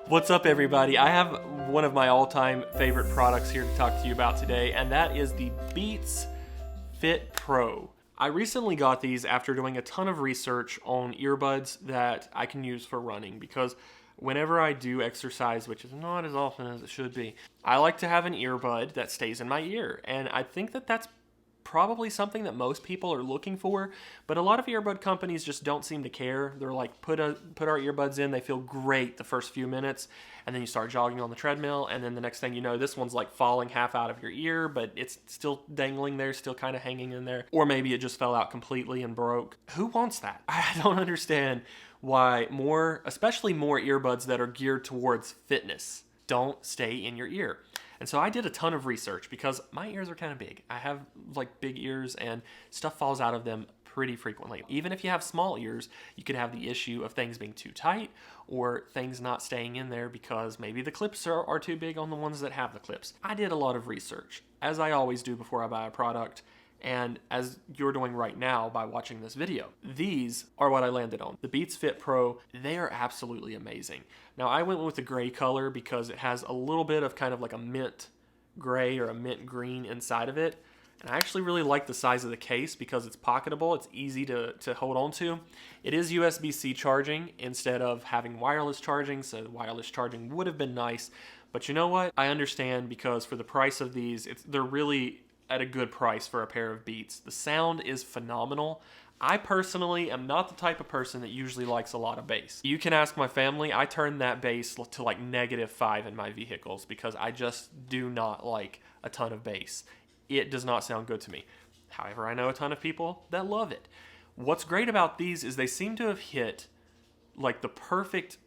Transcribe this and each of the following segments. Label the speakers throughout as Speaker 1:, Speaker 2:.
Speaker 1: What's up, everybody? I have one of my all-time favorite products here to talk to you about today, and that is the Beats Fit Pro. I recently got these after doing a ton of research on earbuds that I can use for running, because whenever I do exercise, which is not as often as it should be, I like to have an earbud that stays in my ear, and I think that that's probably something that most people are looking for, but a lot of earbud companies just don't seem to care. They're like, put our earbuds in, they feel great the first few minutes, and then you start jogging on the treadmill, and then the next thing you know, this one's like falling half out of your ear, but it's still dangling there, still kind of hanging in there. Or maybe it just fell out completely and broke. Who wants that? I don't understand why especially more earbuds that are geared towards fitness don't stay in your ear. And so I did a ton of research because my ears are kind of big. I have like big ears and stuff falls out of them pretty frequently. Even if you have small ears, you could have the issue of things being too tight or things not staying in there because maybe the clips are too big on the ones that have the clips. I did a lot of research, as I always do before I buy a product, and as you're doing right now by watching this video. These are what I landed on. The Beats Fit Pro, they are absolutely amazing. Now I went with the gray color because it has a little bit of kind of like a mint gray or a mint green inside of it. And I actually really like the size of the case because it's pocketable, it's easy to hold on to. It is USB-C charging instead of having wireless charging, so wireless charging would have been nice. But you know what? I understand, because for the price of these, they're really at a good price for a pair of Beats. The sound is phenomenal. I personally am not the type of person that usually likes a lot of bass. You can ask my family, I turn that bass to like -5 in my vehicles because I just do not like a ton of bass. It does not sound good to me. However, I know a ton of people that love it. What's great about these is they seem to have hit like the perfect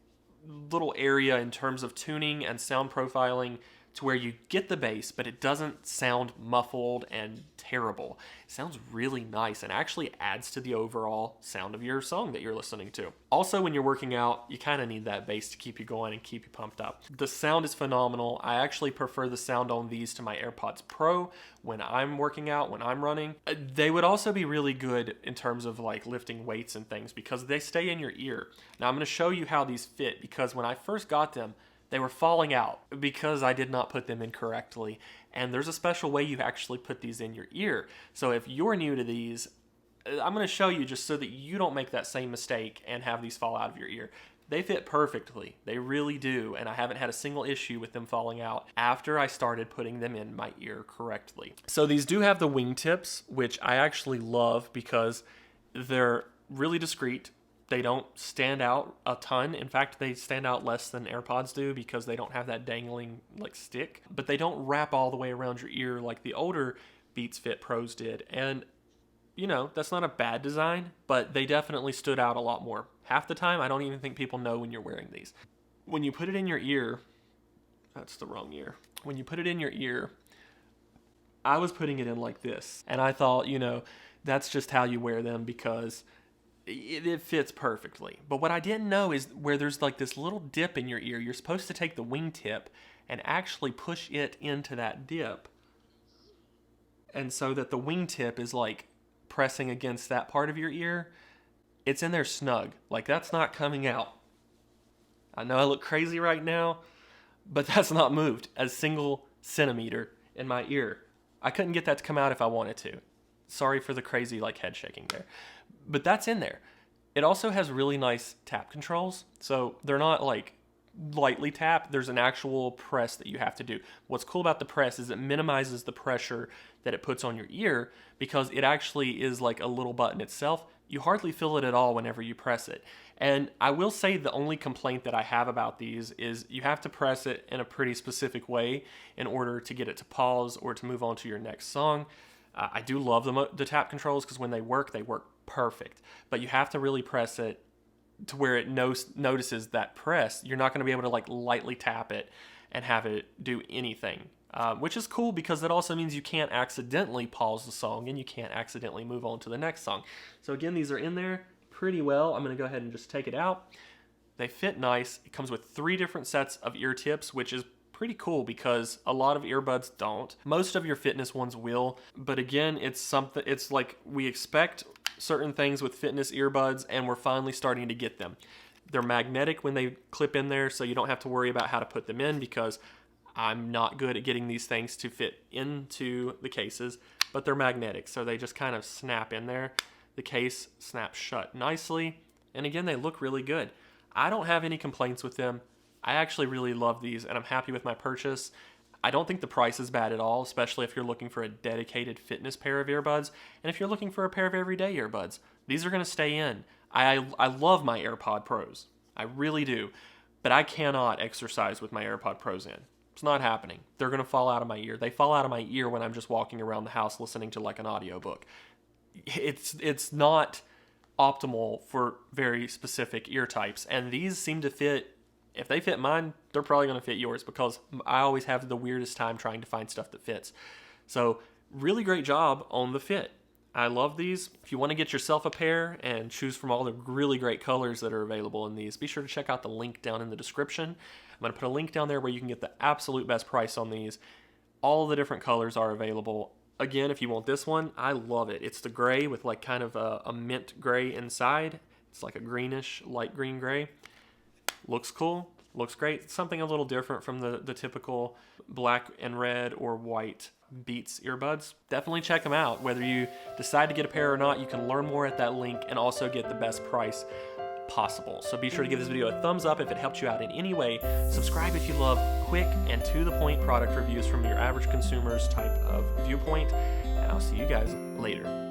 Speaker 1: little area in terms of tuning and sound profiling to where you get the bass, but it doesn't sound muffled and terrible. It sounds really nice and actually adds to the overall sound of your song that you're listening to. Also, when you're working out, you kind of need that bass to keep you going and keep you pumped up. The sound is phenomenal. I actually prefer the sound on these to my AirPods Pro when I'm working out, when I'm running. They would also be really good in terms of like lifting weights and things because they stay in your ear. Now I'm going to show you how these fit, because when I first got them, they were falling out because I did not put them in correctly. And there's a special way you actually put these in your ear. So if you're new to these, I'm going to show you just so that you don't make that same mistake and have these fall out of your ear. They fit perfectly. They really do. And I haven't had a single issue with them falling out after I started putting them in my ear correctly. So these do have the wingtips, which I actually love because they're really discreet. They don't stand out a ton. In fact, they stand out less than AirPods do because they don't have that dangling like stick. But they don't wrap all the way around your ear like the older Beats Fit Pros did. And, you know, that's not a bad design, but they definitely stood out a lot more. Half the time, I don't even think people know when you're wearing these. When you put it in your ear, that's the wrong ear. When you put it in your ear, I was putting it in like this. And I thought, you know, that's just how you wear them because it fits perfectly. But what I didn't know is where there's like this little dip in your ear, you're supposed to take the wingtip and actually push it into that dip. And so that the wingtip is like pressing against that part of your ear. It's in there snug. Like that's not coming out. I know I look crazy right now, but that's not moved a single centimeter in my ear. I couldn't get that to come out if I wanted to. Sorry for the crazy like head shaking there. But that's in there. It also has really nice tap controls. So they're not like lightly tap. There's an actual press that you have to do. What's cool about the press is it minimizes the pressure that it puts on your ear because it actually is like a little button itself. You hardly feel it at all whenever you press it. And I will say the only complaint that I have about these is you have to press it in a pretty specific way in order to get it to pause or to move on to your next song. I do love the tap controls because when they work perfect. But you have to really press it to where it notices that press. You're not going to be able to like lightly tap it and have it do anything, which is cool because that also means you can't accidentally pause the song and you can't accidentally move on to the next song. So again, these are in there pretty well. I'm going to go ahead and just take it out. They fit nice. It comes with 3 different sets of ear tips, which is pretty cool because a lot of earbuds don't. Most of your fitness ones will, but again, it's like we expect certain things with fitness earbuds and we're finally starting to get them. They're magnetic when they clip in there, so you don't have to worry about how to put them in, because I'm not good at getting these things to fit into the cases, but they're magnetic, so they just kind of snap in there. The case snaps shut nicely, and again, they look really good. I don't have any complaints with them. I actually really love these, and I'm happy with my purchase. I don't think the price is bad at all, especially if you're looking for a dedicated fitness pair of earbuds, and if you're looking for a pair of everyday earbuds. These are going to stay in. I love my AirPod Pros. I really do, but I cannot exercise with my AirPod Pros in. It's not happening. They're going to fall out of my ear. They fall out of my ear when I'm just walking around the house listening to like an audiobook. It's not optimal for very specific ear types, and these seem to fit. If they fit mine, they're probably going to fit yours, because I always have the weirdest time trying to find stuff that fits. So really great job on the fit. I love these. If you want to get yourself a pair and choose from all the really great colors that are available in these, be sure to check out the link down in the description. I'm going to put a link down there where you can get the absolute best price on these. All the different colors are available. Again, if you want this one, I love it. It's the gray with like kind of a mint gray inside. It's like a greenish, light green gray. Looks cool. Looks great. It's something a little different from the typical black and red or white Beats earbuds. Definitely check them out. Whether you decide to get a pair or not, you can learn more at that link and also get the best price possible. So be sure to give this video a thumbs up if it helped you out in any way. Subscribe if you love quick and to the point product reviews from your average consumer's type of viewpoint. And I'll see you guys later.